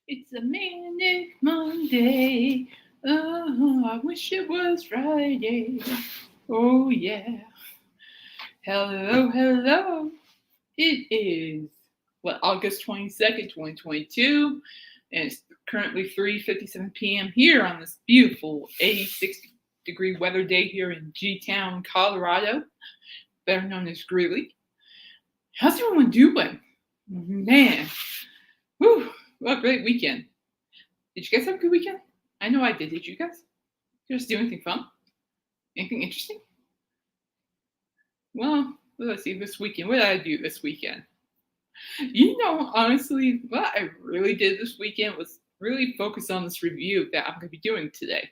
It's a manic Monday. Oh, I wish it was Friday. Oh, yeah. Hello, hello. It is, August 22nd, 2022. And it's currently 3:57 p.m. here on this beautiful 86-degree weather day here in G-Town, Colorado, better known as Greeley. How's everyone doing? Man, whew, what a great weekend. Did you guys have a good weekend? I know I did. Did you guys? Did you guys do anything fun? Anything interesting? Well, let's see. This weekend, what did I do this weekend? Honestly, what I really did this weekend was really focus on this review that I'm going to be doing today.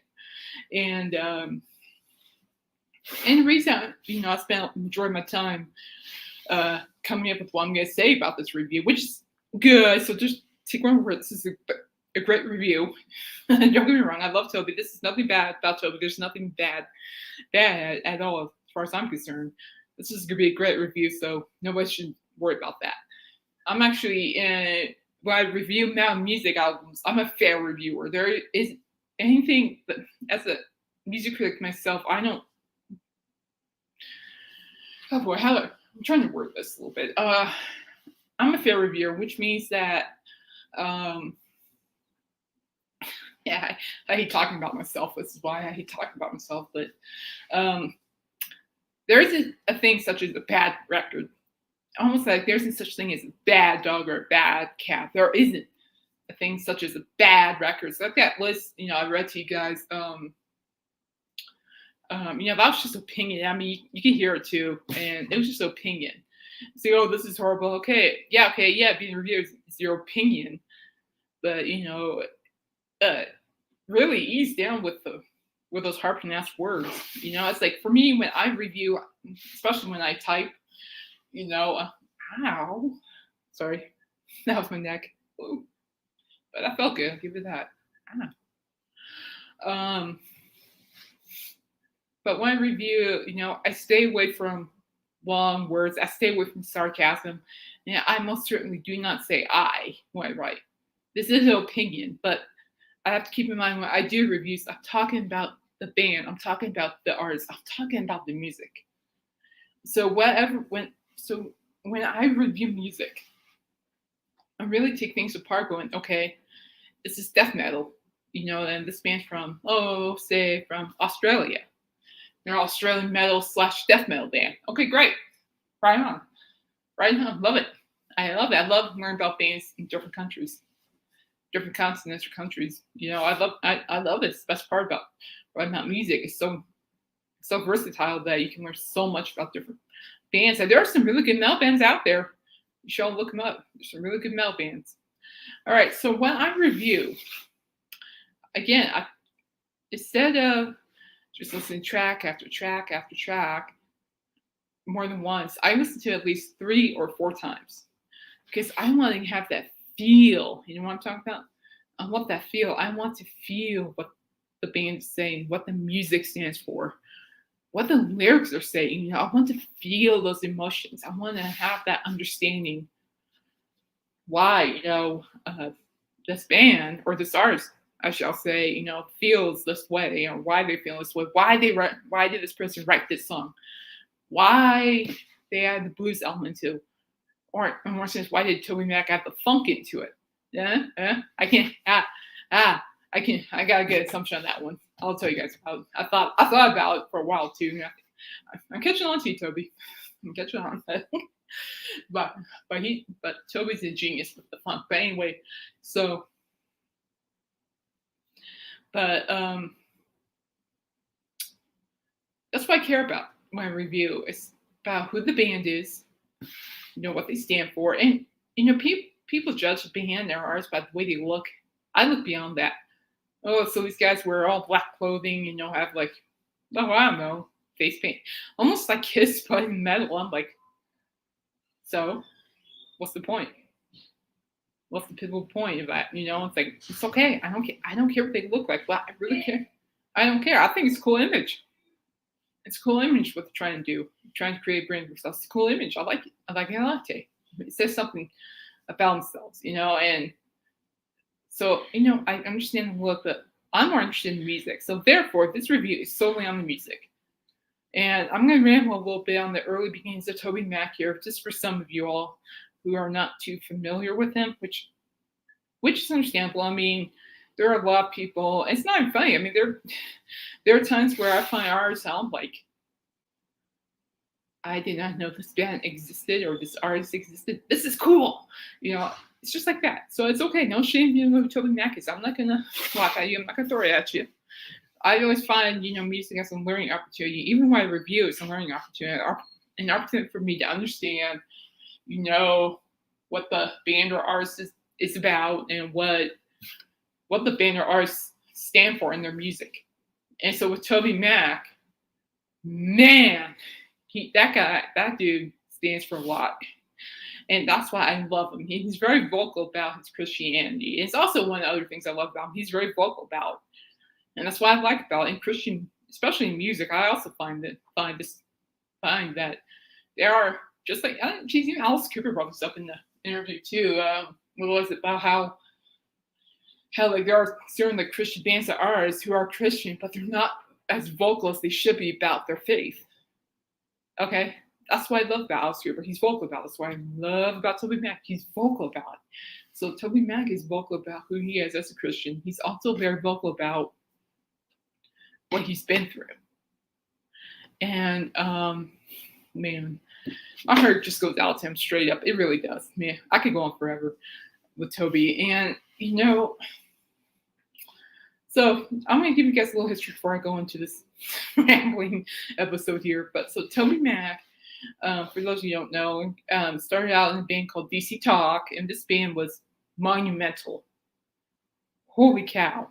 And the reason, I spent majority of my time coming up with what I'm going to say about this review, which is good. So just take my word. This is a great review. Don't get me wrong. I love Toby. This is nothing bad about Toby. There's nothing bad at all as far as I'm concerned. This is going to be a great review, so nobody should worry about that. I'm actually, when I review now music albums, I'm a fair reviewer. There is anything that, as a music critic myself, I don't. Oh boy, I'm trying to word this a little bit. I'm a fair reviewer, which means that, yeah, I hate talking about myself. This is why I hate talking about myself. But there isn't a thing such as a bad record. Almost like there isn't such thing as a bad dog or a bad cat. There isn't a thing such as a bad record. So like that list, I read to you guys. That was just opinion. I mean, you can hear it too, and it was just opinion. So, oh, this is horrible. Okay, yeah, being reviewed is your opinion, but really ease down with those hard pronounced words. It's like for me when I review, especially when I type, ow, sorry, that was my neck. Ooh. But that felt good. I'll give it that. But when I review, I stay away from long words. I stay away from sarcasm. I most certainly do not say I when I write. This is an opinion, but I have to keep in mind when I do reviews, I'm talking about the band, I'm talking about the artist, I'm talking about the music. So when I review music, I really take things apart going, okay, this is death metal, and this band's from Australia. They're Australian metal / death metal band. Okay, great. Right on. Love it. I love it. I love learning about bands in different countries, different continents or countries. I love this. The best part about writing about music is so versatile that you can learn so much about different bands. And there are some really good metal bands out there. You should all look them up. There's some really good metal bands. All right, so when I review, again, instead of just listening track after track after track more than once, I listen to it at least 3 or 4 times because I want to have that feel. You know what I'm talking about? I want that feel. I want to feel what the band is saying, what the music stands for, what the lyrics are saying. I want to feel those emotions. I want to have that understanding why, this band or this artist, I shall say, feels this way, or why they feel this way. Why did this person write this song? Why they add the blues element to, or in more sense, why did TobyMac add the funk into it? Yeah, I can't. I got a good assumption on that one. I'll tell you guys about. I thought about it for a while too. I'm catching on to you, Toby. I'm catching on. but Toby's a genius with the funk. But anyway, so. But that's what I care about when I review. It's about who the band is, what they stand for, and people judge the band, their artists by the way they look. I look beyond that. Oh, so these guys wear all black clothing, have like, I don't know, face paint, almost like Kiss playing metal. I'm like, so what's the point? What's the pivotal point of that? It's like, it's okay. I don't care what they look like, but I really care. I don't care. I think it's a cool image. It's a cool image what they're trying to do. They're trying to create a brand for themselves. It's a cool image. I like it. I like it a lot. It says something about themselves, and So, I understand a little bit. I'm more interested in music. So therefore, this review is solely on the music. And I'm going to ramble a little bit on the early beginnings of TobyMac here, just for some of you all who are not too familiar with him, which is understandable. I mean, there are a lot of people. It's not even funny. I mean, there are times where I find artists I'm like, I did not know this band existed or this artist existed. This is cool. It's just like that. So it's okay. No shame in who TobyMac is. I'm not gonna laugh at you. I'm not gonna throw it at you. I always find, music as a learning opportunity. Even when I review, it's a learning opportunity, an opportunity for me to understand, what the band or artist is about and what the band or artist stand for in their music. And so with TobyMac, man, that dude stands for a lot. And that's why I love him. He's very vocal about his Christianity. It's also one of the other things I love about him. He's very vocal about, and that's what I like about it. In Christian, especially in music, I also find that there are just like even Alice Cooper brought this up in the interview too. What was it about how like there are certain like Christian bands that are artists who are Christian, but they're not as vocal as they should be about their faith. Okay, that's what I love about Alice Cooper. He's vocal about it. That's what I love about TobyMac. He's vocal about it. So TobyMac is vocal about who he is as a Christian. He's also very vocal about what he's been through. And man, my heart just goes out to him straight up. It really does. Man, I could go on forever with Toby. And so I'm going to give you guys a little history before I go into this rambling episode here. But so TobyMac, for those of you who don't know, started out in a band called DC Talk, and this band was monumental. Holy cow.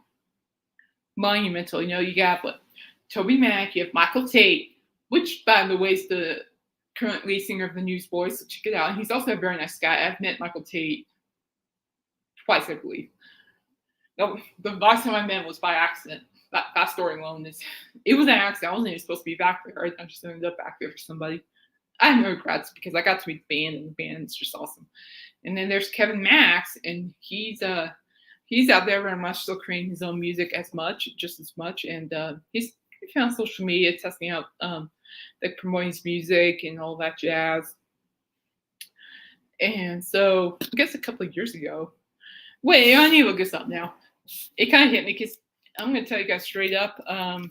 Monumental. You got TobyMac, you have Michael Tate, which, by the way, is the current lead singer of the Newsboys, so check it out. And he's also a very nice guy. I've met Michael Tate twice, I believe. No, the last time I met was by accident. That story alone it was an accident. I wasn't even supposed to be back there. I just ended up back there for somebody. I have no regrets because I got to meet the band, and the band is just awesome. And then there's Kevin Max, and he's out there very much still creating his own music just as much. And he's on social media testing out like promoting his music and all that jazz. And so I guess a couple of years ago, wait, I need to look this up now. It kind of hit me because I'm going to tell you guys straight up. I'm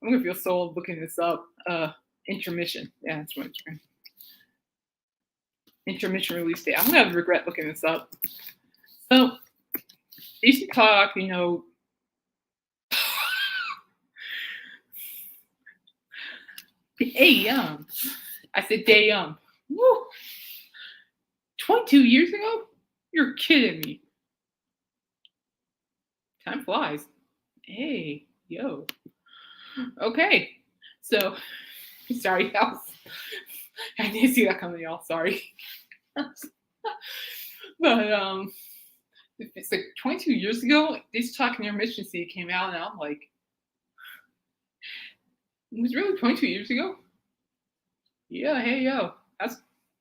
going to feel so old looking this up. Intermission. Yeah, that's what it's doing. Intermission release date. I'm going to regret looking this up. So, DC Talk, damn. I said damn. Woo. 22 years ago? You're kidding me. Time flies. Hey, yo. Okay. So, sorry, I didn't see that coming, y'all. Sorry. But, it's like 22 years ago, this Talk Intermission CD came out, and I'm like, it was really 22 years ago? Yeah, hey, yo. That's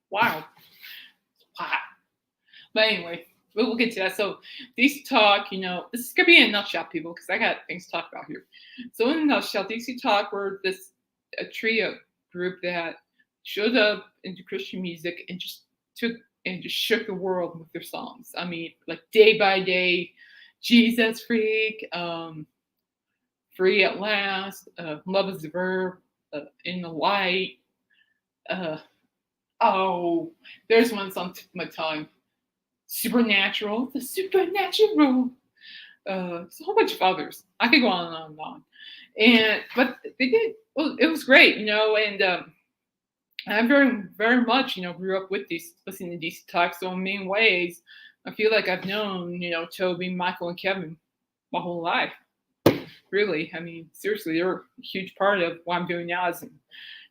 wild. Wow. But anyway, we'll get to that. So DC Talk, this is going to be in a nutshell, people, because I got things to talk about here. So in a nutshell, DC Talk were a trio group that showed up into Christian music and just shook the world with their songs. I mean, like Day by Day, Jesus Freak, Free at Last, Love is the Verb, In the Light. There's one song to my tongue. Supernatural, the Supernatural. It's a whole bunch of others. I could go on and on and on. But they did. Well, it was great, and I very, very much, grew up with listening to DC Talk. So in many ways, I feel like I've known, Toby, Michael, and Kevin my whole life. Really, I mean, seriously, they're a huge part of what I'm doing now as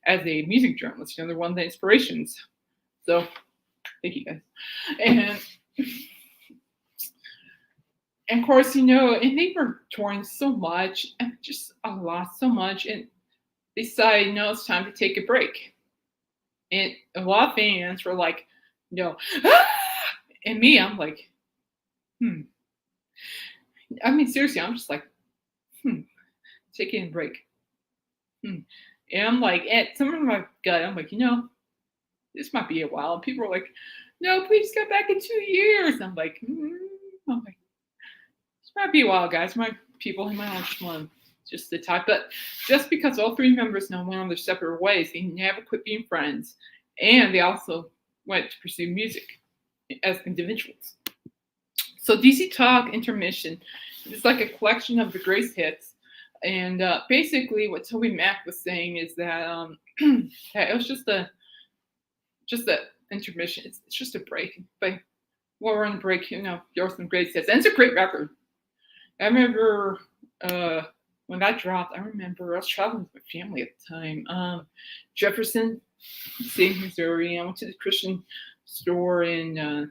a music journalist. They're one of the inspirations. So, thank you guys. And of course, and they were touring so much, and just a lot, so much, and they decided, it's time to take a break. And a lot of fans were like, and me, I'm like, Hmm. I mean, seriously, I'm just like, hmm, taking a break. Hmm. And I'm like, at some of my gut, I'm like, this might be a while. And people are like, no, please come back in 2 years. I'm like, this might be a while, guys. My people, who might not just want just the type. But just because all three members now went on their separate ways, they never quit being friends. And they also went to pursue music as individuals. So DC Talk Intermission is like a collection of the greatest hits. And basically, what TobyMac was saying is that, that it was just a intermission. It's just a break. But while we're on the break, there are some great hits. And it's a great record. I remember when that dropped, I remember I was traveling with my family at the time. Jefferson, St. Missouri. I went to the Christian store in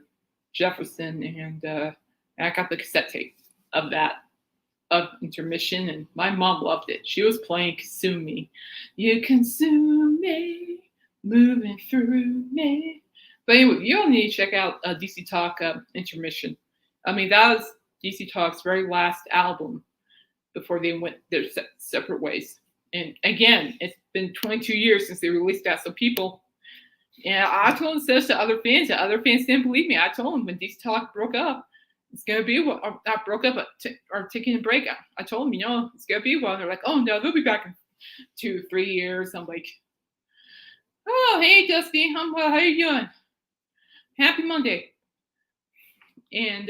Jefferson, and I got the cassette tape of that, of intermission, and my mom loved it. She was playing Consume Me. You consume me, moving through me. But anyway, you all need to check out DC Talk Intermission. I mean, that was DC Talk's very last album before they went their separate ways. And again, it's been 22 years since they released that. So people, and I told this to other fans, and other fans didn't believe me. I told them when DC Talk broke up, it's gonna be what, or not broke up, but or taking a break. I told them, it's gonna be one. They're like, oh no, they'll be back in 2-3 years. I'm like, oh hey Dusty, how you doing? Happy Monday. And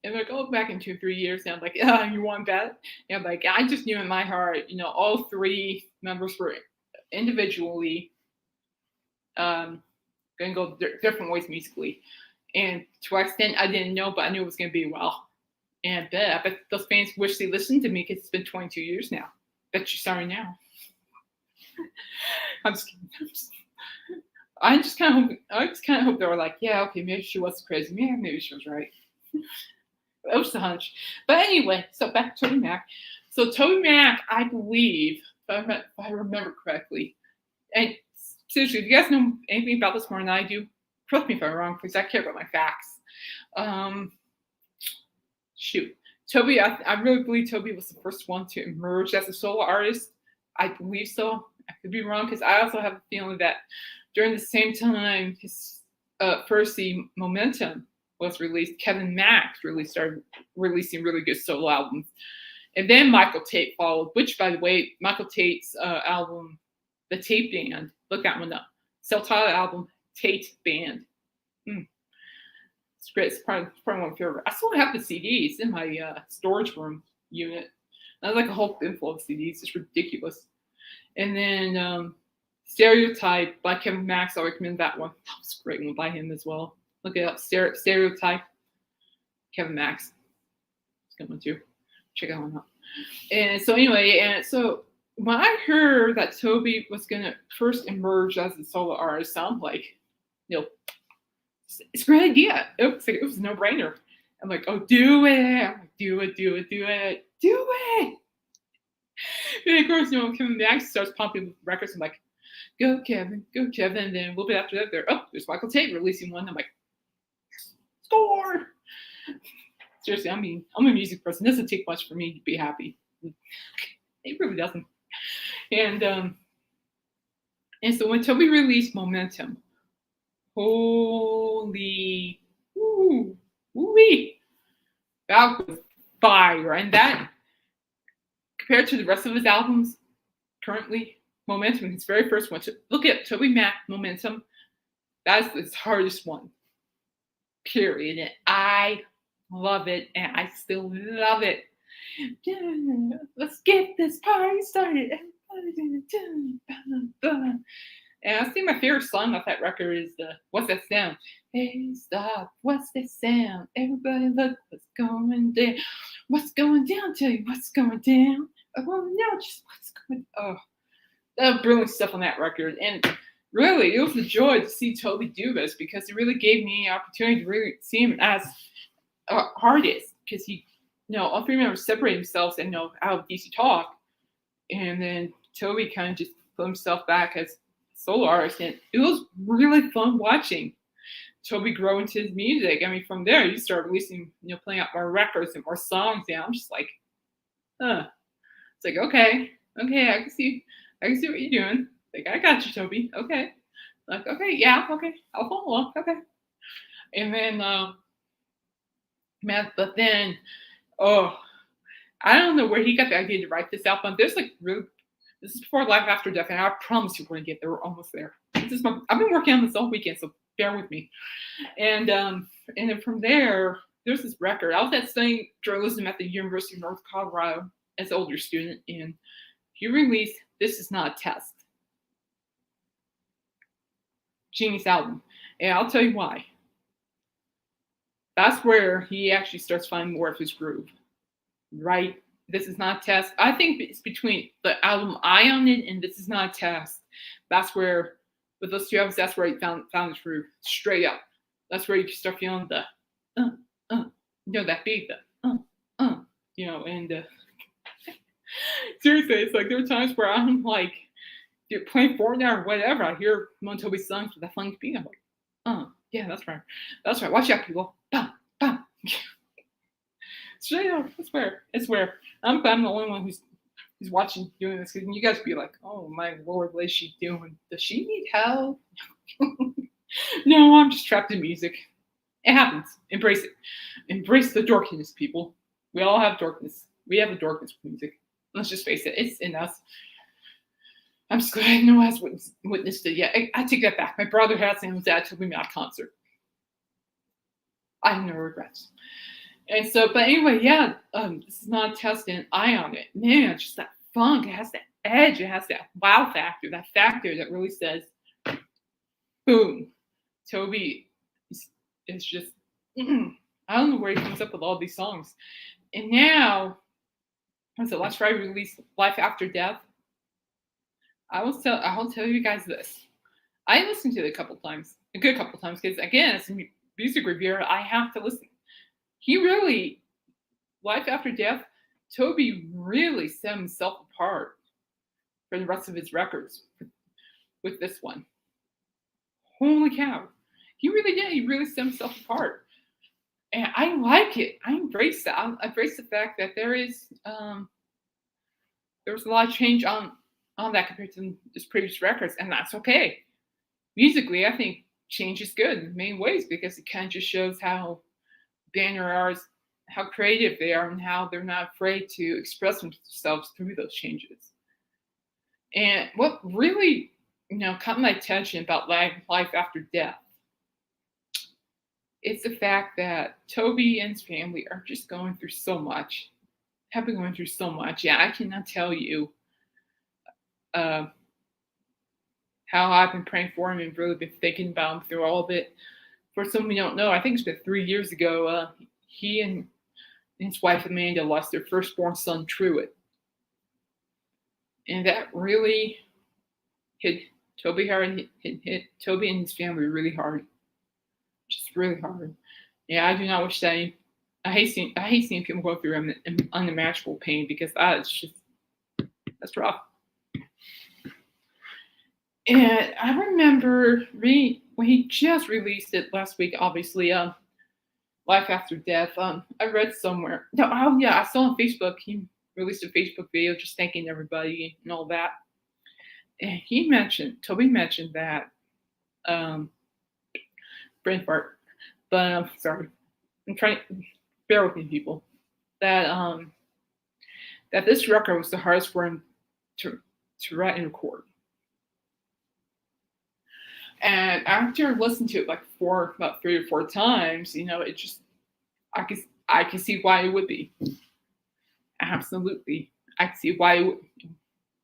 they're like, oh, back in 2-3 years. And I'm like, you want that? And I'm like, I just knew in my heart, all three members were individually going to go different ways musically. And to an extent, I didn't know, but I knew it was going to be well. And I bet those fans wish they listened to me because it's been 22 years now. Bet you're sorry now. I'm just kidding. I just kind of hope they were like, yeah, okay, maybe she wasn't crazy. Yeah, maybe she was right. It was a hunch. But anyway, so back to TobyMac. So TobyMac, I believe, if I remember correctly, and seriously, if you guys know anything about this more than I do, correct me if I'm wrong, because I care about my facts. Toby, I really believe Toby was the first one to emerge as a solo artist. I believe so. I could be wrong, because I also have a feeling that during the same time his first CD, Momentum, was released, Kevin Max really started releasing really good solo albums. And then Michael Tate followed, which, by the way, Michael Tate's album, The Tate Band, look that one up. Self-titled album, Tate Band. It's great. It's probably one of my favorite. I still have the CDs in my storage room unit. I have like a whole bin full of CDs. It's ridiculous. And then Stereotype by Kevin Max. I recommend that one. That was a great one by him as well. Look it up. Stereotype. Kevin Max. It's a good one too. Check that one out. And so anyway, and so when I heard that Toby was gonna first emerge as a solo artist, I'm like, it's a great idea. It was a no-brainer. I'm like, oh, do it. I'm like, do it. And of course, Kevin Max starts pumping records. I'm like, go Kevin. And then a little bit after that, there's Michael Tate releasing one. I'm like, score. Seriously, I mean, I'm a music person. It doesn't take much for me to be happy. It really doesn't. And so when Toby released Momentum, holy, woo-wee, that was fire. And that, compared to the rest of his albums currently, Momentum, his very first one. Look at TobyMac Momentum. That's his hardest one. Period. And I love it, and I still love it. Yeah, let's get this party started. And I think my favorite song off that record is What's That Sound? Hey, stop, what's that sound? Everybody look what's going down. What's going down? Tell you what's going down. I want to know just what's going on. Oh, that was brilliant stuff on that record. And really, it was a joy to see Toby do this, because it really gave me the opportunity to really see him as an artist, because he, all three members separated themselves and out of DC Talk, and then Toby kind of just put himself back as a solo artist, and it was really fun watching. Toby grow into his music. I mean, from there, you start releasing, playing out more records and more songs. And I'm just like, huh. It's like, okay, I can see what you're doing. Like, I got you, Toby. Okay. Like, okay, yeah, okay, I'll follow along. Okay. And then, man, but then, oh, I don't know where he got the idea to write this album. There's like really, this is before Life After Death, and I promise you we're gonna get there. We're almost there. I've been working on this all weekend, so bear with me. And then from there, there's this record. I was studying journalism at the University of North Colorado as an older student, and he released "This Is Not a Test." Genius album, and I'll tell you why. That's where he actually starts finding more of his groove. Right? This Is Not a Test. I think it's between the album "Eye on It" and "This Is Not a Test." That's where, with those two albums, that's where he found his groove straight up. That's where you can start feeling the, that beat, and seriously, it's like there are times where I'm like, you're playing Fortnite or whatever, I hear one of Toby's songs with that funky beat. I'm like, yeah, that's right. Watch out, people. Bam, bam. Straight up, it's where I'm glad I'm the only one who's watching doing this, because you guys be like, oh my lord, what is she doing? Does she need help? No, I'm just trapped in music. It happens. Embrace it. Embrace the dorkiness, people. We all have darkness. We have a darkness with music. Let's just face it. It's in us. I'm just glad no one has witnessed it yet. I take that back. My brother has, and was at a TobyMac concert. I have no regrets. And so, but anyway, yeah, This Is Not a Test, and Eye on It. Man, just that funk. It has that edge. It has that wow factor. That factor that really says, boom. Toby is just, I don't know where he comes up with all these songs. And now, so last Friday we released Life After Death. I'll tell you guys this. I listened to it a good couple times, because again, as a music reviewer, I have to listen. He really, Life After Death, Toby really set himself apart from the rest of his records with this one. Holy cow. He really did. He really set himself apart. And I like it. I embrace that. I embrace the fact that there was a lot of change on that compared to his previous records, and that's okay. Musically, I think change is good in many ways, because it kind of just shows how band artists, how creative they are, and how they're not afraid to express themselves through those changes. And what really, caught my attention about Life After Death, it's the fact that Toby and his family are just going through so much. Have been going through so much. Yeah, I cannot tell you how I've been praying for him and really been thinking about him through all of it. For some who don't know, I think it's been 3 years ago, he and his wife Amanda lost their firstborn son, Truett. And that really hit Toby hard, hit Toby and his family really hard. Just really hard. Yeah, I do not wish that. I hate seeing people go through unimaginable pain, because that's rough. And I remember when he just released it last week, obviously, Life After Death. I read somewhere. No, I saw on Facebook, he released a Facebook video just thanking everybody and all that. And Toby mentioned that, brain fart, but sorry, I'm trying, bear with me, people, that this record was the hardest for him to write and record. And after listening to it like about 3 or 4 times, it just, I can see why it would be. Absolutely, I can see why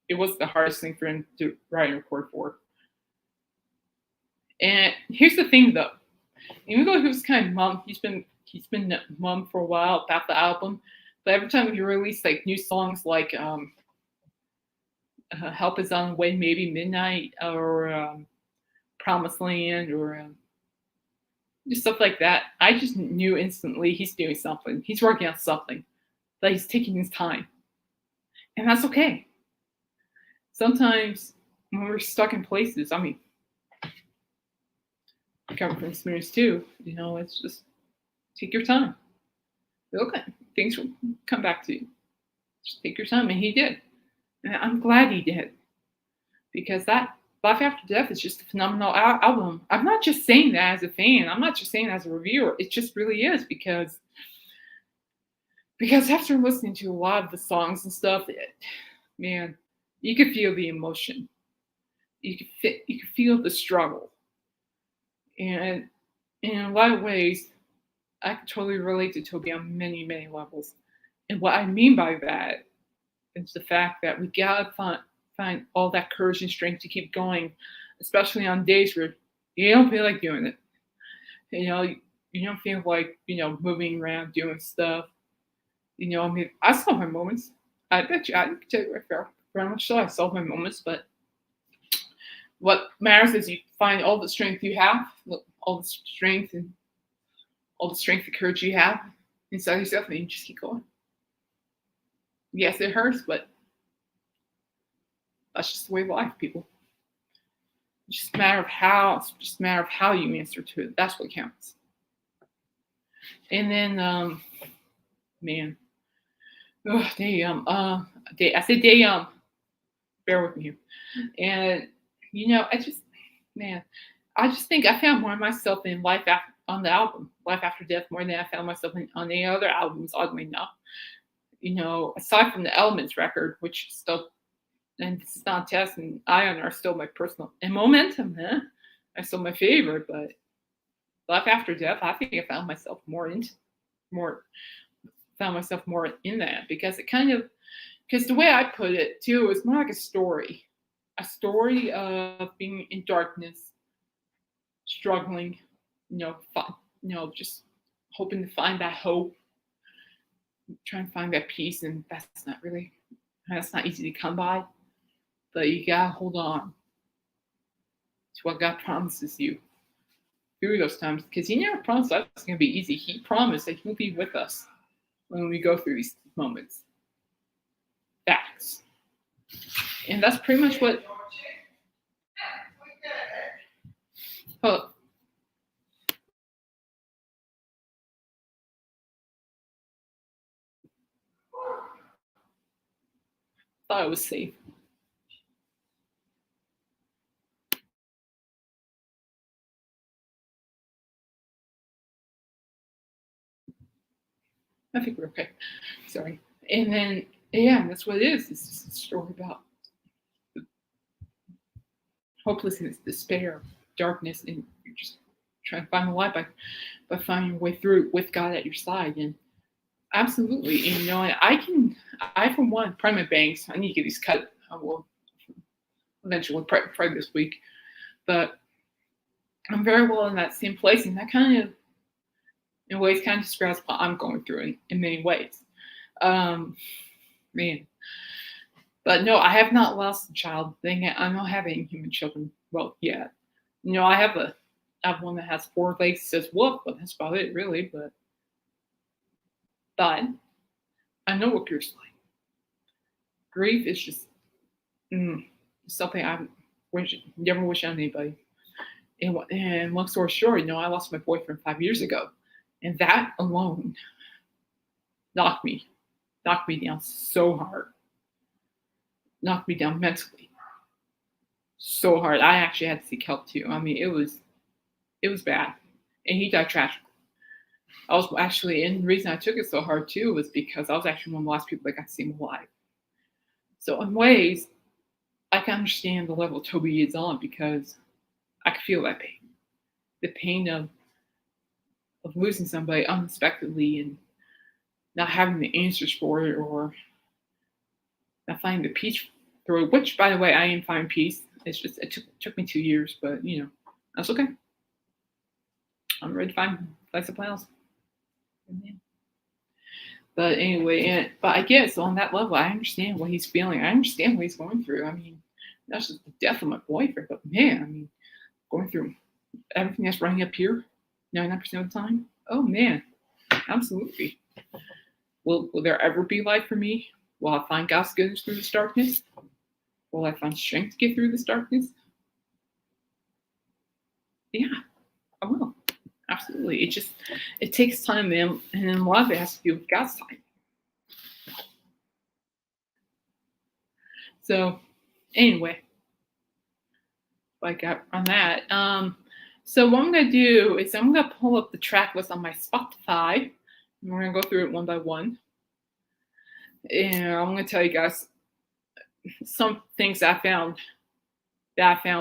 it was the hardest thing for him to write and record for. And here's the thing, though. Even though he was kind of mum, he's been mum for a while about the album. But every time he released like new songs, like "Help Is on the Way," maybe "Midnight," or "Promised Land," or just stuff like that, I just knew instantly he's doing something. He's working on something. That he's taking his time, and that's okay. Sometimes when we're stuck in places, I mean, coming from experience too. It's just take your time. Okay, things will come back to you. Just take your time, and he did, and I'm glad he did because that Life After Death is just a phenomenal album. I'm not just saying that as a fan. I'm not just saying that as a reviewer. It just really is because after listening to a lot of the songs and stuff, man, you could feel the emotion. You could feel the struggle, and in a lot of ways, I can totally relate to Toby on many, many levels. And what I mean by that is the fact that we gotta find all that courage and strength to keep going, especially on days where you don't feel like doing it. You don't feel like moving around doing stuff. I mean, I saw my moments. I bet you I can tell you right there. Very much so, I saw my moments, but what matters is you find all the strength you have, all the strength and courage you have inside yourself, and you just keep going. Yes, it hurts, but that's just the way of life, people. It's just a matter of how you answer to it. That's what counts. And then, man, I said damn. Bear with me here. And I just think I found more of myself in on the album Life After Death more than I found myself on any other albums. Oddly enough, aside from the Elements record, which still, and this is not Test and Ion are still my personal, and Momentum, are still my favorite. But Life After Death, I think I found myself more in that because because the way I put it too is more like a story of being in darkness, struggling, just hoping to find that hope, trying to find that peace, and that's not easy to come by, but you gotta hold on to what God promises you through those times, because He never promised us it's gonna be easy. He promised that He'll be with us when we go through these moments. Facts. And that's pretty much what. Oh, thought it was safe. I think we're okay. Sorry. And then, yeah, that's what it is. It's just a story about hopelessness, despair, darkness, and you're just trying to find the light by finding your way through with God at your side. And absolutely, and I for one, prime my banks. I need to get these cut. I will eventually, probably this week. But I'm very well in that same place, and that kind of, in ways, kind of describes what I'm going through in many ways. Man. But no, I have not lost a child thing. I'm not having human children. Well, yet. I have one that has 4 legs, says woof, but that's about it, really. But I know what grief's like. Grief is just something I never wish on anybody. And long story short, I lost my boyfriend 5 years ago, and that alone knocked me down so hard. Knocked me down mentally so hard. I actually had to seek help too. I mean, it was bad, and he died tragically. I was actually, and the reason I took it so hard too was because I was actually one of the last people that got to see him alive. So in ways, I can understand the level Toby is on because I could feel that pain, the pain of losing somebody unexpectedly and not having the answers for it, or not finding the peace through it, which, by the way, I am finding peace. It's just, it took me 2 years, but, that's okay. I'm ready to find something else. But anyway, but I guess on that level, I understand what he's feeling. I understand what he's going through. I mean, that's just the death of my boyfriend, but man, I mean, going through everything that's running up here 99% of the time. Oh man, absolutely. Will there ever be light for me? Will I find God's goodness through this darkness? Will I find strength to get through this darkness? Yeah, I will. absolutely. It takes time, and a lot of it has to do with God's time. So anyway, like on that. So what I'm gonna do is I'm gonna pull up the track list on my Spotify, and we're gonna go through it one by one. And I'm gonna tell you guys some things I found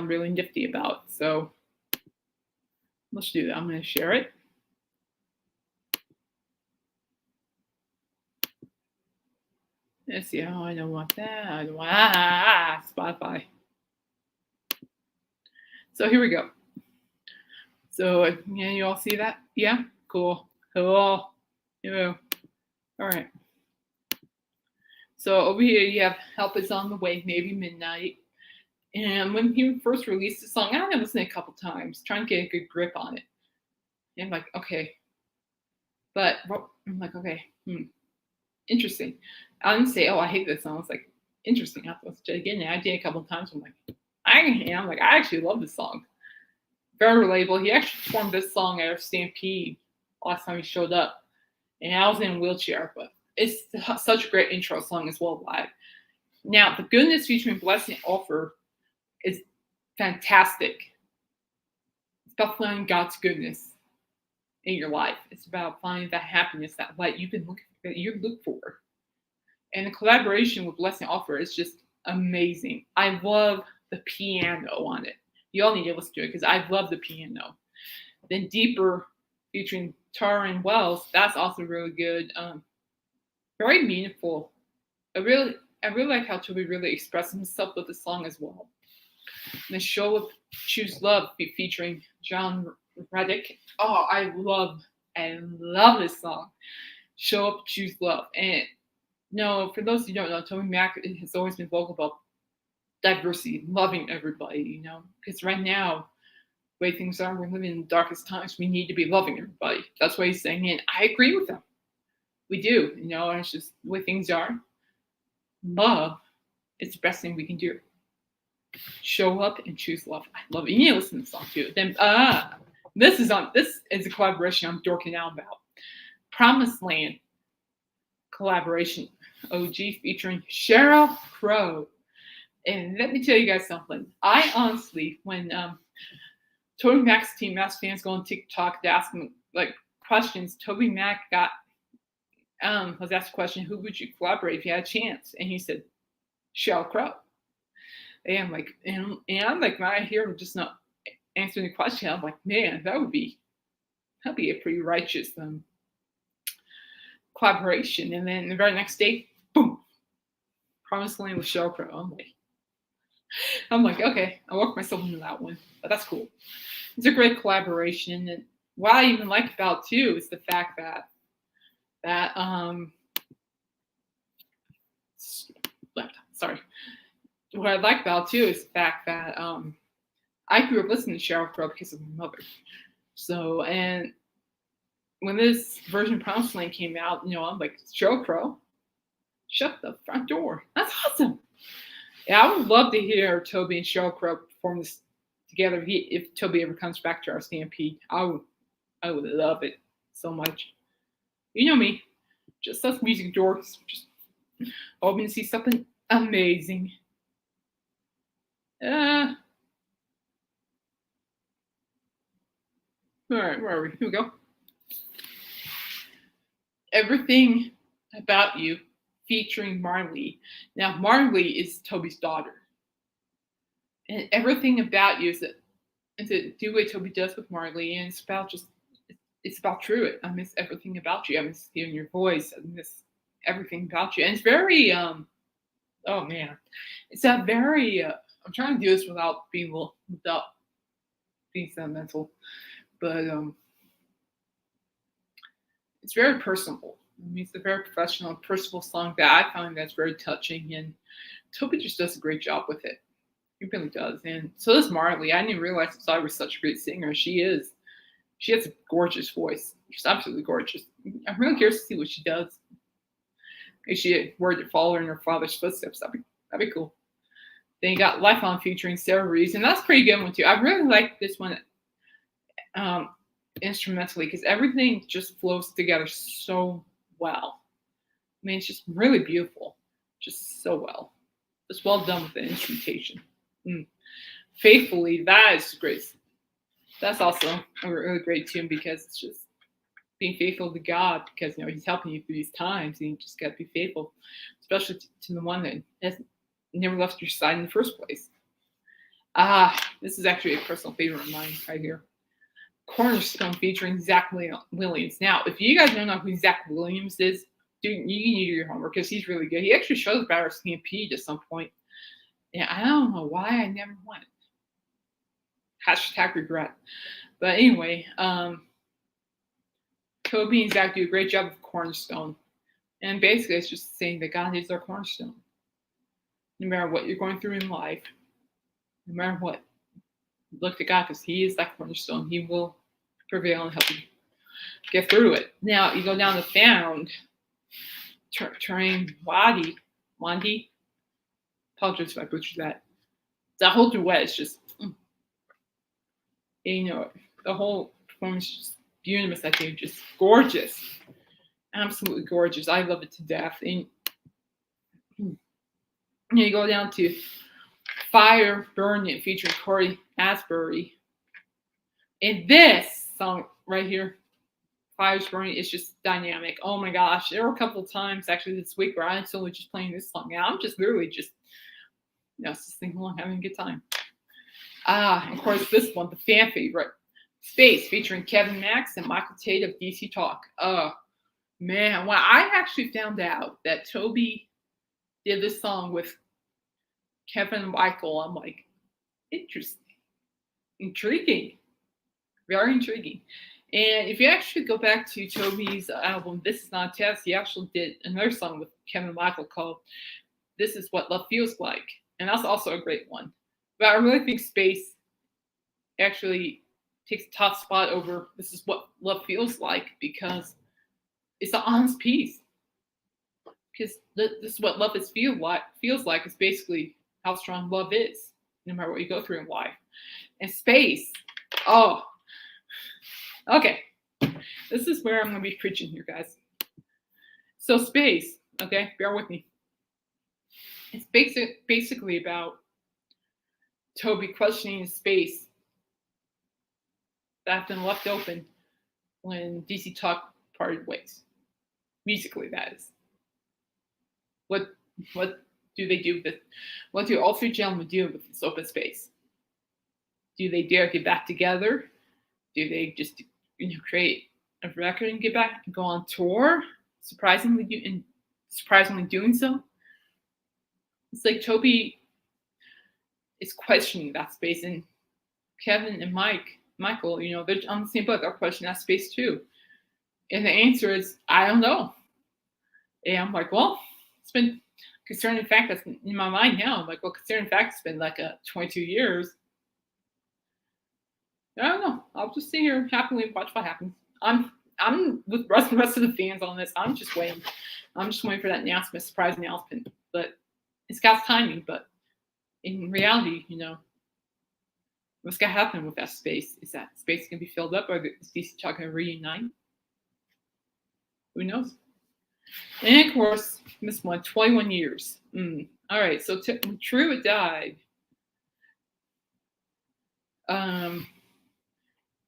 really nifty about. So let's do that. I'm gonna share it. Let's see. Oh, I don't want that. I don't want Spotify. So here we go. So yeah, you all see that? Yeah, cool. Yeah. All right. So over here you have "Help Is on the Way," Maybe Midnight. And when he first released the song, I had to listen a couple times, trying to get a good grip on it. And I'm like, okay. But I'm like, okay, interesting. I didn't say, oh, I hate this song. It's like, interesting. I have to listen to it again. And I did a couple of times. I'm like, I actually love this song. Very relatable. He actually performed this song at our Stampede last time he showed up. And I was in a wheelchair, but it's such a great intro song as well live. Now, The Goodness featuring Blessing Offer is fantastic. It's about finding God's goodness in your life. It's about finding that happiness, that light you look for. And the collaboration with Blessing Offer is just amazing. I love the piano on it. You all need to listen to it because I love the piano. Then Deeper featuring Tara Wells, that's also really good. Very meaningful. I really like how Toby really expressed himself with the song as well. And the show of Choose Love featuring John Reddick. Oh, I love this song. Show Up, Choose Love. And no, for those who don't know, TobyMac has always been vocal about diversity, loving everybody, because right now, the way things are, we're living in the darkest times. We need to be loving everybody. That's what he's saying, and I agree with him. We do, and it's just the way things are. Love is the best thing we can do. Show up and choose love. I love it. You need to listen to the song too. Then this is a collaboration I'm dorking out about. Promised Land collaboration. OG featuring Sheryl Crow. And let me tell you guys something. I honestly, when TobyMac's team asked fans go on TikTok to ask him questions, TobyMac was asked a question, who would you collaborate if you had a chance? And he said, Sheryl Crow. And I'm like, when I hear him just not answering the question, I'm like, man, that'd be a pretty righteous collaboration. And then the very next day, boom, Promised Land with Sheryl Crow. I'm like, okay, I worked myself into that one, but that's cool. It's a great collaboration, and what I even like about too is the fact that what I like about too is the fact that I grew up listening to Sheryl Crow because of my mother. So, and when this version of Promised Land came out, I'm like, Sheryl Crow, shut the front door. That's awesome. Yeah, I would love to hear Toby and Sheryl Crow perform this together. If Toby ever comes back to our Stampede, I would love it so much. You know me, just us music dorks, just hoping to see something amazing. All right, where are we? Here we go. Everything About You featuring Marley. Now, Marley is Toby's daughter. And Everything About You is a duet Toby does with Marley, and it's about Truett. I miss everything about you. I miss hearing your voice. I miss everything about you. And it's very, oh man, it's a very, I'm trying to do this without being sentimental, but it's very personable. I mean, it's a very professional and personal song that I find that's very touching, and Toby just does a great job with it. He really does. And so does Marley. I didn't realize Cy was such a great singer. She is. She has a gorgeous voice. She's absolutely gorgeous. I'm really curious to see what she does. If she were to follow in her father's footsteps, that'd be cool. Then you got Life On featuring Sarah Reeves, and that's a pretty good one too. I really like this one. instrumentally, because everything just flows together so well. I mean, it's just really beautiful, just so well. It's well done with the instrumentation. Mm. Faithfully, that is great. That's also a really great tune because it's just being faithful to God, because He's helping you through these times, and you just got to be faithful, especially to the one that has never left your side in the first place. This is actually a personal favorite of mine right here. Cornerstone featuring Zach Williams. Now, if you guys don't know who Zach Williams is, dude, you need to do your homework because he's really good. He actually showed up at our Stampede at some point. And I don't know why I never went. Hashtag regret. But anyway, Toby and Zach do a great job with Cornerstone. And basically, it's just saying that God is our cornerstone. No matter what you're going through in life, no matter what, look to God because He is that cornerstone. He will prevail and help you get through it. Now, you go down to Found, Terrain Wadi. Apologize if I butchered that. That whole duet is just, the whole performance is just beautiful. I think just gorgeous, absolutely gorgeous. I love it to death. And you go down to Fire Burning featuring Corey Asbury. And this song right here, Fire's Burning, is just dynamic. Oh my gosh. There were a couple of times actually this week where I'm totally just playing this song. And I'm just literally just singing along, having a good time. Of course, this one, the fan favorite, Space, featuring Kevin Max and Michael Tate of DC Talk. Man, when I actually found out that Toby did this song with Kevin and Michael, I'm like, interesting, intriguing, very intriguing. And if you actually go back to Toby's album, This Is Not a Test, he actually did another song with Kevin and Michael called This Is What Love Feels Like. And that's also a great one. But I really think Space actually takes the top spot over This Is What Love Feels Like because it's an honest piece. Because this is what love feels like. It's basically how strong love is, no matter what you go through in life. And Space, okay. This is where I'm going to be preaching here, guys. So Space, okay, bear with me. It's basically about Toby questioning his space that had been left open when DC Talk parted ways. Musically, that is. What do they do with it? What do all three gentlemen do with this open space? Do they dare get back together? Do they just create a record and get back and go on tour? Surprisingly doing so. It's like Toby is questioning that space, and Kevin and Michael, they're on the same boat. They're questioning that space too. And the answer is, I don't know. And I'm like, well, it's been concerning fact that's in my mind now. I'm like, well, concerning fact, it's been like 22 years. I don't know. I'll just sit here happily and watch what happens. I'm with the rest of the fans on this. I'm just waiting. I'm just waiting for that announcement, surprise announcement. But it's God's timing. But in reality, what's going to happen with that space? Is that space going to be filled up, or is DC Talk going to reunite? Who knows? And of course, this one, 21 years. All right, so when True died,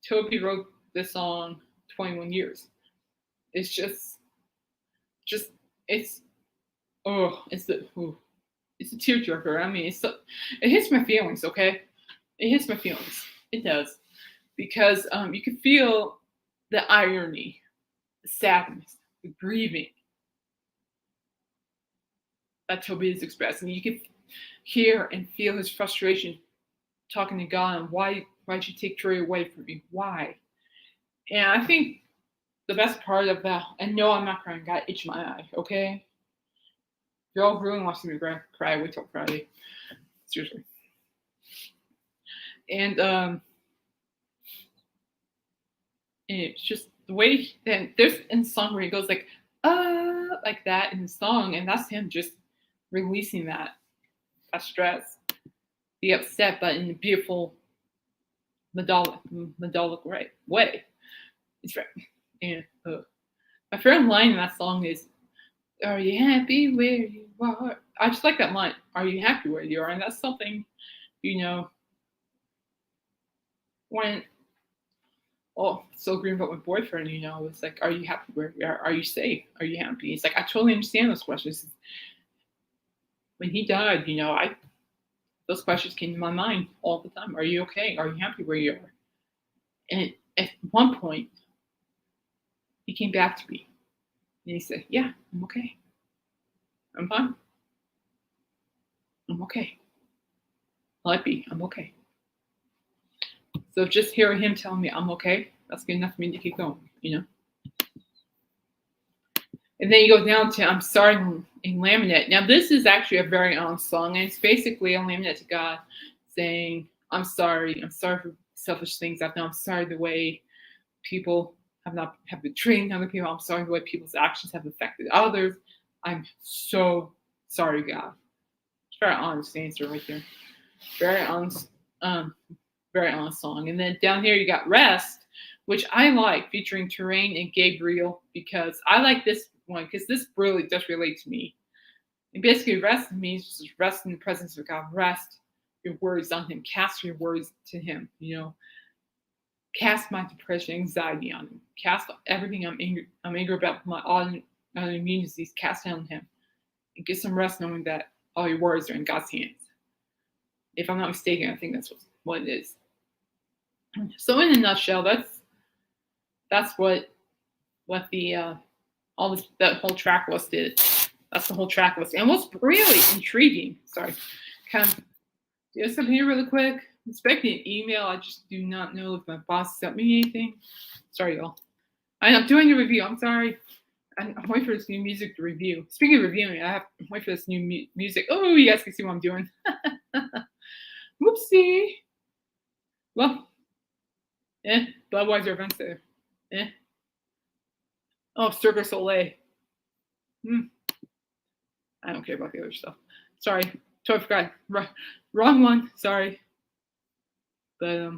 Toby wrote this song 21 years. It's just it's a tearjerker. I mean, it hits my feelings, okay? It hits my feelings. It does. Because you can feel the irony, the sadness, the grieving that Toby is expressing. You can hear and feel his frustration talking to God and why'd you take Troy away from me? Why? And I think the best part of that, and no, I'm not crying, God, itch my eye, okay? If you're all really want to see me cry, wait till Friday. Seriously. And it's just the way then there's in the song where he goes like that in the song, and that's him just releasing that stress, the upset, but in a beautiful, medallic way. It's right. And my favorite line in that song is, "Are you happy where you are?" I just like that line. Are you happy where you are? And that's something, you know, when so green about my boyfriend, it's like, are you happy where you are? Are you safe? Are you happy? It's like I totally understand those questions. When he died, I those questions came to my mind all the time. Are you okay? Are you happy where you are? And at one point, he came back to me and he said, "Yeah, I'm okay. I'm fine. I'm okay. Let be. I'm okay." So just hearing him tell me I'm okay, that's good enough for me to keep going. And then you go down to "I'm Sorry" in Laminate. Now, this is actually a very honest song, and it's basically a laminate to God saying, I'm sorry. I'm sorry for selfish things I've done. I'm sorry the way people have betrayed other people. I'm sorry the way people's actions have affected others. I'm so sorry, God. It's a very honest answer right there. Very honest, very honest song. And then down here you got Rest, which I like, featuring Terrain and Gabriel, because I like this one because this really does relate to me. And basically, rest means just rest in the presence of God. Rest your worries on Him. Cast your worries to Him. Cast my depression, anxiety on Him. Cast everything I'm angry about, my autoimmune disease. Cast it on Him, and get some rest, knowing that all your worries are in God's hands. If I'm not mistaken, I think that's what it is. So, in a nutshell, that's what the that whole track list is. That's the whole track list. And what's really intriguing, sorry, kind of do something here really quick. I'm expecting an email. I just do not know if my boss sent me anything. Sorry, y'all. I'm doing a review. I'm sorry. I'm waiting for this new music to review. Speaking of reviewing, I'm waiting for this new music. Oh, you guys can see what I'm doing. Whoopsie. Well, Budweiser events there. Oh, Cirque du Soleil. I don't care about the other stuff. Sorry, totally forgot. Wrong one. Sorry. But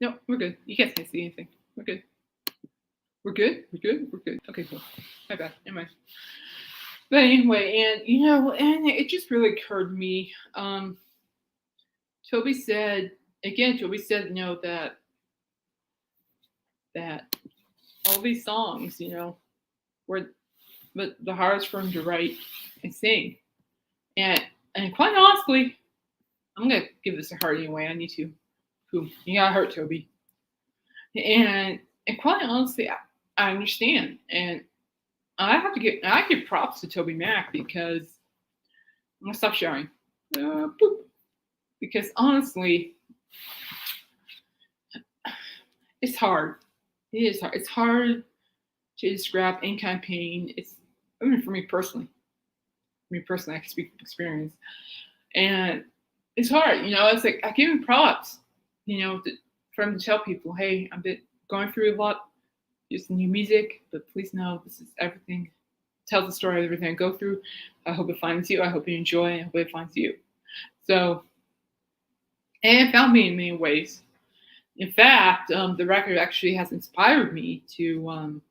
no, we're good. You guys can't see anything. We're good. We're good. We're good. We're good. Okay, cool. My bad. Anyway. But anyway, and it just really occurred to me. Toby said, that all these songs, were the hardest for him to write and sing. And quite honestly, I'm gonna give this a heart anyway. I need to. You got hurt, Toby. And quite honestly, I understand, and I give props to TobyMac because I'm gonna stop sharing. Because honestly, it's hard. It is hard. It's hard to describe any kind of pain. For me personally. I can speak from experience. And it's hard, it's like I give him props, for him to tell people, hey, I've been going through a lot, just new music, but please know this is everything. Tells the story of everything I go through. I hope it finds you. I hope you enjoy it. I hope it finds you. So, and it found me in many ways. In fact, the record actually has inspired me to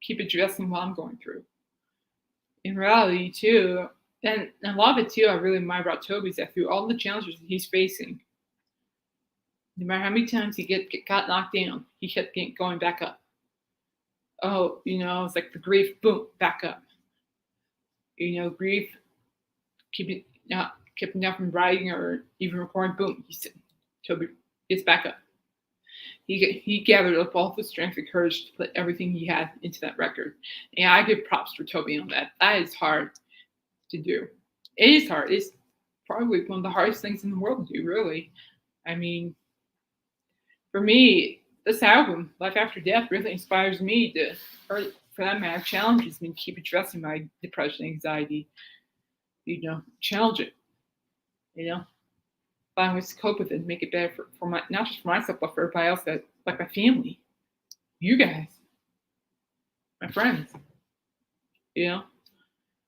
keep addressing what I'm going through. In reality, too, and a lot of it too, I really admire about Toby is that through all the challenges he's facing, no matter how many times he got knocked down, he kept going back up. Oh, it's like the grief, boom, back up. Grief, keep him down from writing or even recording, boom, Toby gets back up. He gathered up all the strength and courage to put everything he had into that record. And I give props for Toby on that. That is hard to do. It is hard. It's probably one of the hardest things in the world to do, really. I mean, for me, this album, Life After Death, really inspires me or for that matter, challenges me to keep addressing my depression, anxiety, challenge it, find ways to cope with it and make it better for not just for myself, but for everybody else, like my family, you guys, my friends,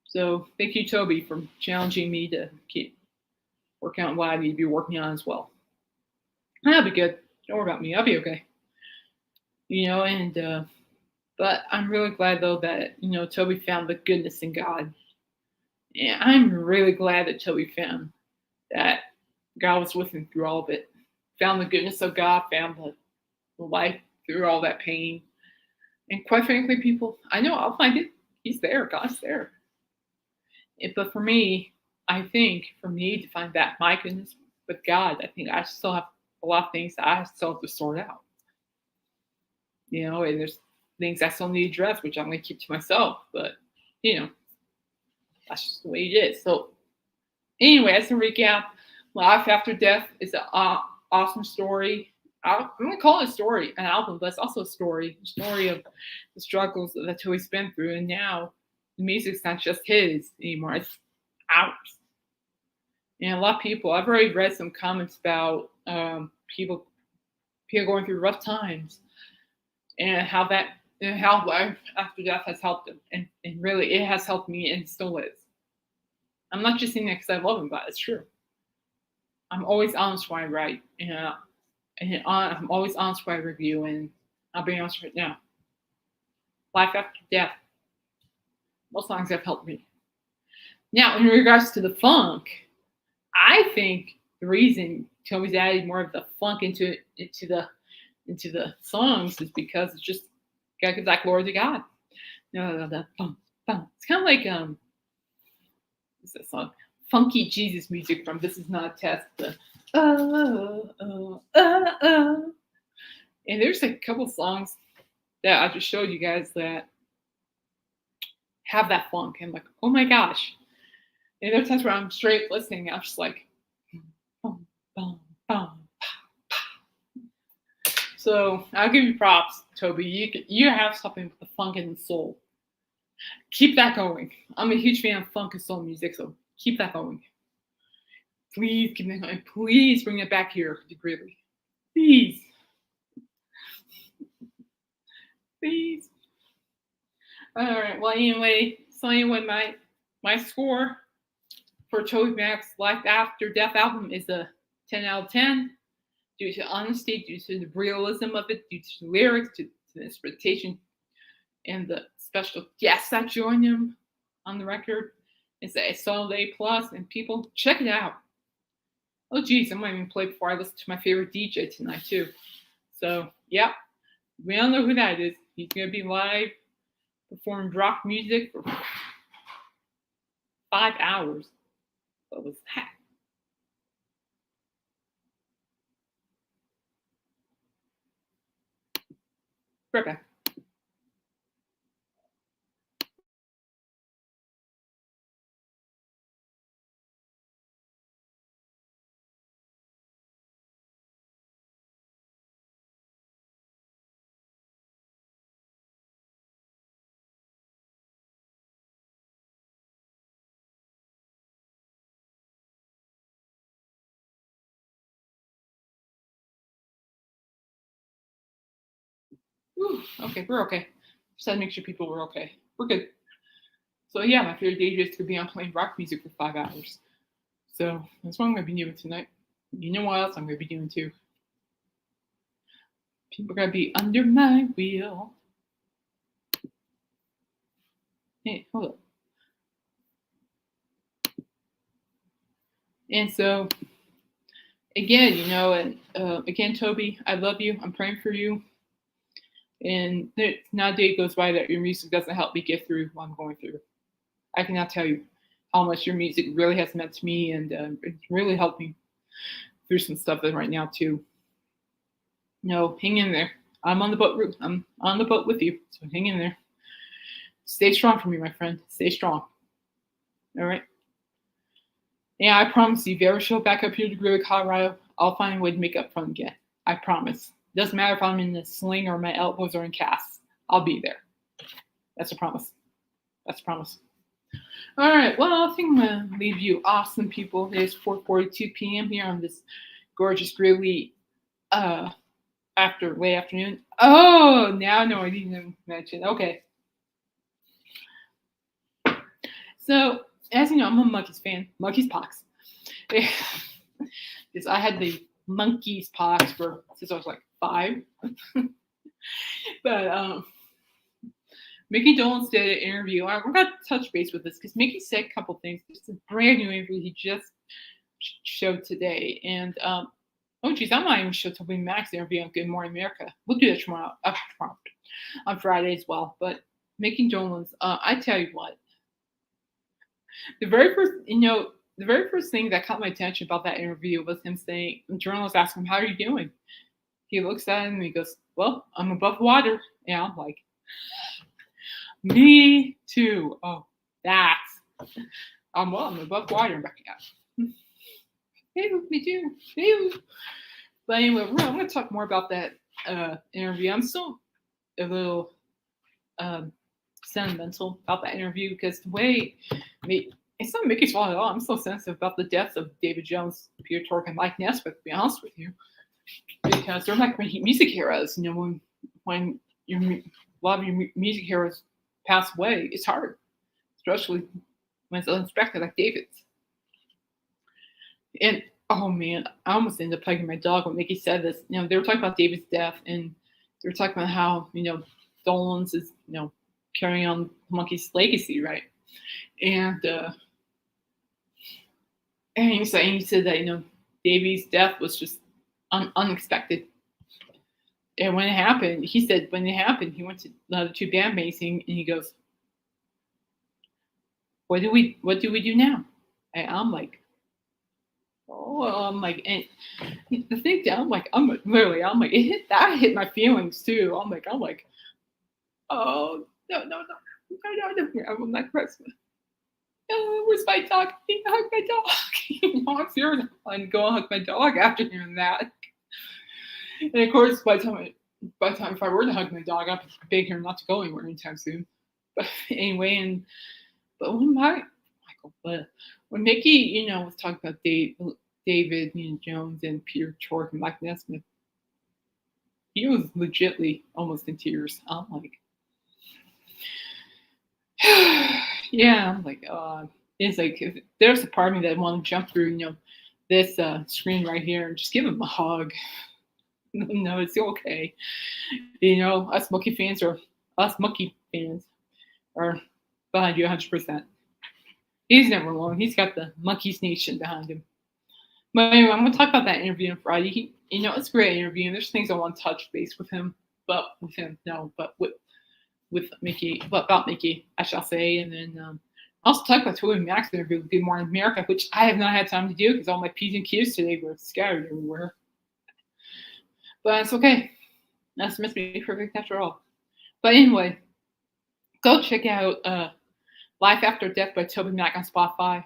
So thank you, Toby, for challenging me to keep working on what I need to be working on as well. And I'll be good. Don't worry about me. I'll be okay. And but I'm really glad though that Toby found the goodness in God. And I'm really glad that Toby found that God was with him through all of it. Found the goodness of God, found the life through all that pain. And quite frankly, people, I know I'll find it. He's there. God's there. But for me, I think for me to find that my goodness with God, I think I still have a lot of things that I still have to sort out. And there's things I still need to address, which I'm going to keep to myself. But, that's just the way it is. So, anyway, as a recap, Life After Death is an awesome story. I'm going to call it a story, an album, but it's also a story of the struggles that Toby's been through. And now the music's not just his anymore, it's ours. And a lot of people, I've already read some comments about people going through rough times and how Life After Death has helped them. And really, it has helped me and still is. I'm not just saying that because I love him, but it's true. I'm always honest when I write. And I'm always honest when I review. And I'll be honest right now. Life After Death. Most songs have helped me. Now, in regards to the funk, I think the reason Toby's added more of the funk into the songs is because it's just gotta give that glory to God. The funk. It's kind of like what's that song? Funky Jesus music from This Is Not a Test. And there's a couple songs that I just showed you guys that have that funk. And I'm like, oh my gosh. And there are times where I'm straight listening, and I'm just like, boom, boom, boom. So I'll give you props, Toby. You have something with the funk and the soul. Keep that going. I'm a huge fan of funk and soul music, so keep that going. Please keep that going. Please bring it back here, Greeley. Please. Please. All right. Well, anyway, my score for TobyMac's Life After Death album is a 10 out of 10 due to honesty, due to the realism of it, due to the lyrics, to the instrumentation, and the special guests that joined him on the record. It's a solid A+, and people, check it out. Oh, geez, I might even play before I listen to my favorite DJ tonight, too. So, yeah, we all know who that is. He's going to be live performing rock music for 5 hours. What was that? Right back. Whew, okay, we're okay. Just had to make sure people were okay. We're good. So yeah, my favorite DJ is to be on playing rock music for 5 hours. So that's what I'm going to be doing tonight. You know what else I'm going to be doing too? People are going to be under my wheel. Hey, hold up. And so, again, again, Toby, I love you. I'm praying for you. And not a day goes by that your music doesn't help me get through what I'm going through. I cannot tell you how much your music really has meant to me, and it's really helped me through some stuff right now too. Hang in there. I'm on the boat. I'm on the boat with you, so hang in there. Stay strong for me, my friend. Stay strong. All right. Yeah, I promise you, if you ever show back up here to Greeley, Colorado, I'll find a way to make up front again. I promise. Doesn't matter if I'm in the sling or my elbows are in casts. I'll be there. That's a promise. That's a promise. All right. Well, I think I'm going to leave you awesome people. It is 4:42 p.m. here on this gorgeous Greeley late afternoon. Oh, now no, I didn't even mention. Okay. So, as you know, I'm a Monkeys fan. Monkeys pox. Because I had the Monkeys pox since I was like 5. But Mickey Dolenz did an interview. We're going to touch base with this because Mickey said a couple things. It's a brand new interview he just showed today. And oh, geez, I might even show TobyMac's interview on Good Morning America. We'll do that tomorrow, on Friday as well. But Mickey Dolenz, I tell you what, the very first thing that caught my attention about that interview was him saying, the journalist asked him, "How are you doing?" He looks at him and he goes, "Well, I'm above water." And I'm like, me too. Oh, that's I'm above water. I'm back out. Hey, me too. Hey. But anyway, I'm going to talk more about that interview. I'm still a little sentimental about that interview because the way it's not Mickey's fault at all. I'm so sensitive about the deaths of David Jones, Peter Tork, and Mike Nesbitt, to be honest with you, because they're like music heroes. You know, when a lot of your music heroes pass away, it's hard, especially when it's unexpected, like David's. And oh man, I almost ended up hugging my dog when Mickey said this. You know, they were talking about David's death, and they were talking about how Dolenz is carrying on Monkey's legacy, right? And he said that Davy's death was just unexpected. And when it happened, he said when it happened, he went to the other two bandmates and he goes, "What do we do now?" And I'm like, and the thing that I'm like, that hit my feelings too. I'm like, oh no, I will not press. Oh, where's my dog? I hug my dog. I'm serious. And go hug my dog after hearing that. And of course, by the time if I were to hug my dog, I'd beg her not to go anywhere anytime soon. But anyway, when Mickey, was talking about David Jones and Peter Tork and Mike Nesmith, he was legitly almost in tears. I'm like, yeah, I'm like, it's like if there's a part of me that want to jump through, this screen right here and just give him a hug. No, it's okay. Us Monkey fans are behind you 100%. He's never alone. He's got the Monkeys Nation behind him. But anyway, I'm going to talk about that interview on Friday. It's a great interview, and there's things I want to touch base with him, but with Mickey, about Mickey, I shall say. And then also talk about TobyMac's interview with Good Morning America, which I have not had time to do because all my P's and Q's today were scattered everywhere. But it's okay. That's meant to be perfect after all. But anyway, go check out Life After Death by TobyMac on Spotify.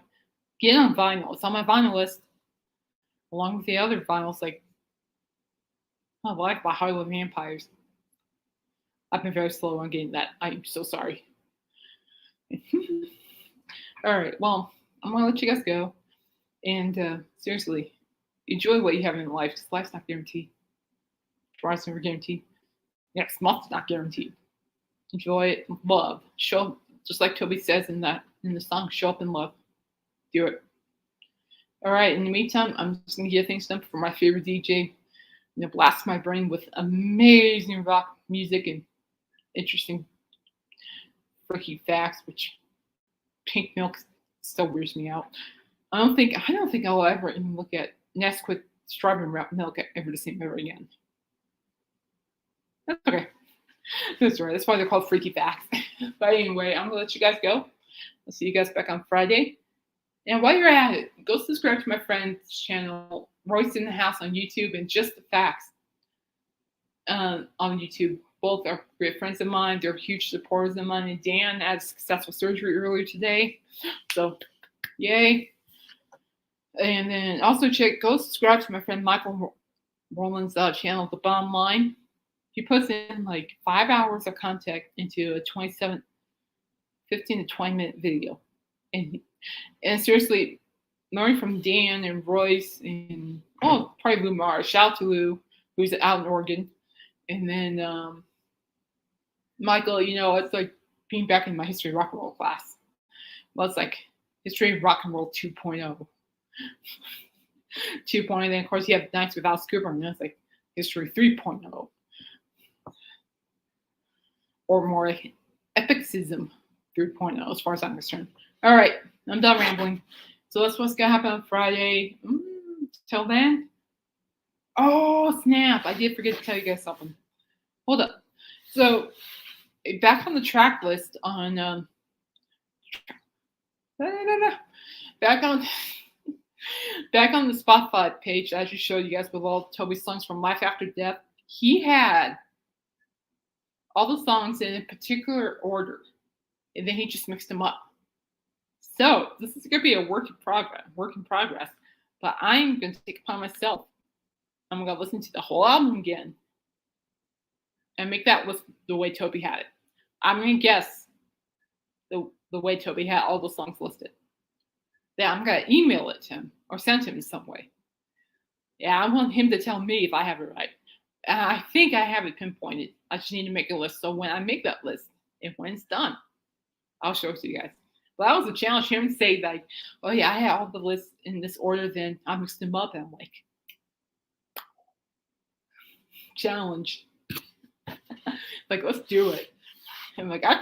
Get it on vinyl. It's on my vinyl list, along with the other vinyls like Life by Hollywood Vampires. I've been very slow on getting that. I'm so sorry. All right. Well, I'm going to let you guys go. And seriously, enjoy what you have in life because life's not guaranteed. Tomorrow's never guaranteed. Next month's not guaranteed. Enjoy it. Love. Show, just like Toby says in the song, show up in love. Do it. All right. In the meantime, I'm just going to get things done for my favorite DJ. Blast my brain with amazing rock music and interesting freaky facts, which pink milk still weirds me out. I don't think I'll ever even look at Nesquik strawberry milk ever the same ever again. That's okay. That's right. That's why they're called freaky facts. But anyway, I'm gonna let you guys go. I'll see you guys back on Friday. And while you're at it, go subscribe to my friend's channel, Royce in the House on YouTube, and Just the Facts on YouTube. Both are great friends of mine. They're huge supporters of mine. And Dan had successful surgery earlier today. So, yay. And then also go subscribe to my friend Michael Rowland's channel, The Bottom Line. He puts in like 5 hours of content into a 15 to 20 minute video. And seriously, learning from Dan and Royce and probably Lou Mars. Shout out to Lou, who's out in Oregon. And then Michael, it's like being back in my history rock and roll class. Well, it's like History of Rock and Roll 2.0. 2.0, then of course you have Nights with Alice Cooper, and that's like History 3.0. Or more like Epicism 3.0, as far as I'm concerned. All right, I'm done rambling. So that's what's gonna happen on Friday. Till then. Oh snap! I did forget to tell you guys something. Hold up. So back on the track list on back on back on the Spotify page, as you showed you guys with all Toby's songs from Life After Death, he had all the songs in a particular order, and then he just mixed them up. So this is gonna be a work in progress. But I'm gonna take it upon myself. I'm gonna listen to the whole album again and make that list the way Toby had it. I'm gonna guess the way Toby had all the songs listed. Then I'm gonna email it to him or send him in some way. Yeah, I want him to tell me if I have it right. And I think I have it pinpointed. I just need to make a list. So when I make that list, and when it's done, I'll show it to you guys. But that was a challenge for him to say, like, oh yeah, I have all the lists in this order, then I mixed them up, and I'm like, challenge. Like, let's do it. And like, I'm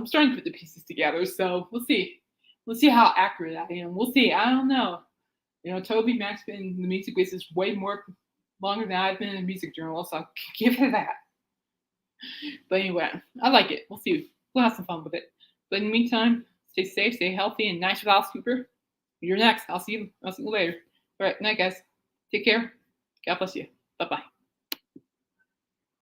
starting to put the pieces together, so we'll see. We'll see how accurate I am. We'll see. I don't know. TobyMac's been in the music business way longer than I've been in the music journalist, so I'll give it that. But anyway, I like it. We'll see. We'll have some fun with it. But in the meantime, stay safe, stay healthy, and nice with Alice Cooper. You're next. I'll see you later. All right, night, guys. Take care. God bless you. Bye-bye.